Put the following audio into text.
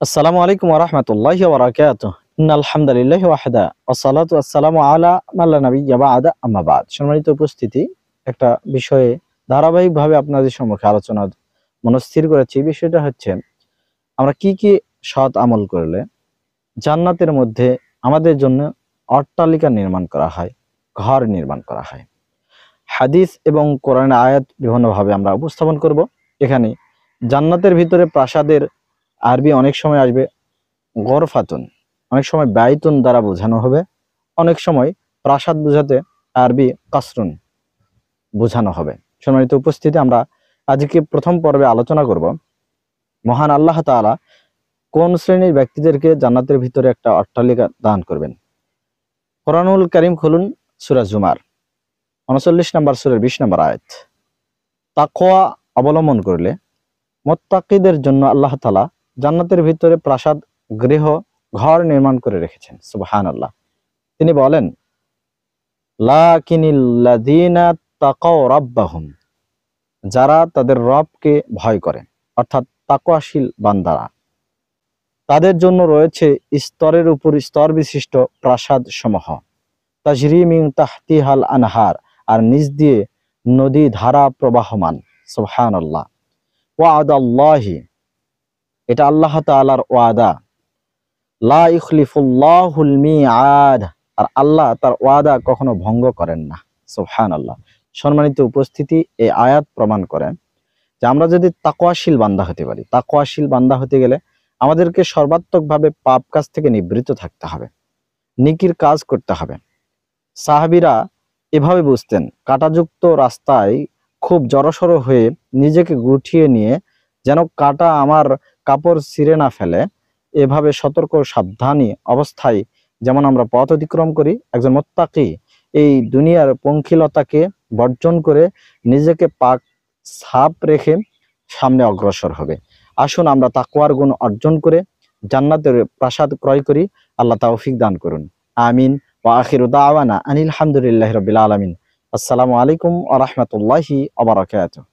আসসালামু আলাইকুম ওয়া রাহমাতুল্লাহি ওয়া বারাকাতুহু। ইন্নাল হামদালিল্লাহি ওয়াহদা ওয়াসসালাতু ওয়াসসালামু আলা মান লা নাবিয়্যা বা'দা আম্মা বা'দ। সম্মানিত উপস্থিতি, একটা বিষয়ে ধারাবাহিকভাবে আপনাদের সম্মুখে আলোচনা মনস্থির করেছি। বিষয়টা হচ্ছে, আমরা কি কি সৎ আমল করলে জান্নাতের মধ্যে আমাদের জন্য অট্টালিকা নির্মাণ করা হয়, ঘর নির্মাণ করা হয়। হাদিস এবং কোরআনের আয়াত বিভিন্নভাবে আমরা উপস্থাপন করব। এখানে জান্নাতের ভিতরে প্রাসাদের আরবি অনেক সময় আসবে গরফাতুন, অনেক সময় বাইতুন দ্বারা বোঝানো হবে, অনেক সময় প্রাসাদ বোঝাতে আরবি কাসরুন বোঝানো হবে। সম্মানিত উপস্থিতি, আমরা আজকে প্রথম পর্বে আলোচনা করব মহান আল্লাহ তাআলা কোন শ্রেণীর ব্যক্তিদেরকে জান্নাতের ভিতরে একটা অট্টালিকা দান করবেন। কোরআনুল কারীম খুলুন সূরা জুমার 39 নম্বর সূরার 20 নম্বর আয়াত। তাকওয়া অবলম্বন করলে মুত্তাকিদের জন্য আল্লাহ তাআলা জান্নাতের ভিতরে প্রাসাদ, গৃহ, ঘর নির্মাণ করে রেখেছেন। সুবহানাল্লাহ। তিনি বলেন, লাকিনিল্লাযীনা তাকাও রাব্বাহুম, যারা তাদের রবকে ভয় করে, অর্থাৎ তাকওয়াশীল বান্দারা, তাদের জন্য রয়েছে স্তরের উপর স্তর বিশিষ্ট প্রাসাদ সমূহ। তাজরি মিন তাহতিহাল আনহার, আর নিচ দিয়ে নদী ধারা প্রবাহমান। সুবহানাল্লাহ। ওয়াদাল্লাহি, এটা আল্লাহ তাআলার ওয়াদা। লা ইখলিফুল্লাহুল মিআদ, আর আল্লাহ তার ওয়াদা কখনো ভঙ্গ করেন না। সুবহানাল্লাহ। সম্মানিত উপস্থিতি, এই আয়াত প্রমাণ করে যে আমরা যদি তাকওয়াশীল বান্দা হতে পারি, তাকওয়াশীল বান্দা হতে গেলে আমাদেরকে সর্বাত্মকভাবে পাপ কাজ থেকে নিবৃত্ত থাকতে হবে, নেকির কাজ করতে হবে। সাহাবীরা এভাবে বুঝতেন, কাঁটাযুক্ত রাস্তায় খুব জড়সড় হয়ে নিজেকে গুটিয়ে নিয়ে যেন কাঁটা আমার কাপড় ছিঁড়ে না ফেলে, এভাবে সতর্ক সাবধানী অবস্থায় যেমন আমরা পথ অতিক্রম করি, একজন মুত্তাকি এই দুনিয়ার পঙ্কিলতাকে বর্জন করে নিজেকে পাক সাফ রেখে সামনে অগ্রসর হবে। আসুন আমরা তাকওয়ার গুণ অর্জন করে জান্নাতের প্রাসাদ ক্রয় করি। আল্লাহ তৌফিক দান করুন। আমিন। ওয়া আখিরু দাওয়ানা আনিল হামদুলিল্লাহি রাব্বিল আলামিন। আসসালামু আলাইকুম ওয়া রাহমাতুল্লাহি ওয়া বারাকাতুহু।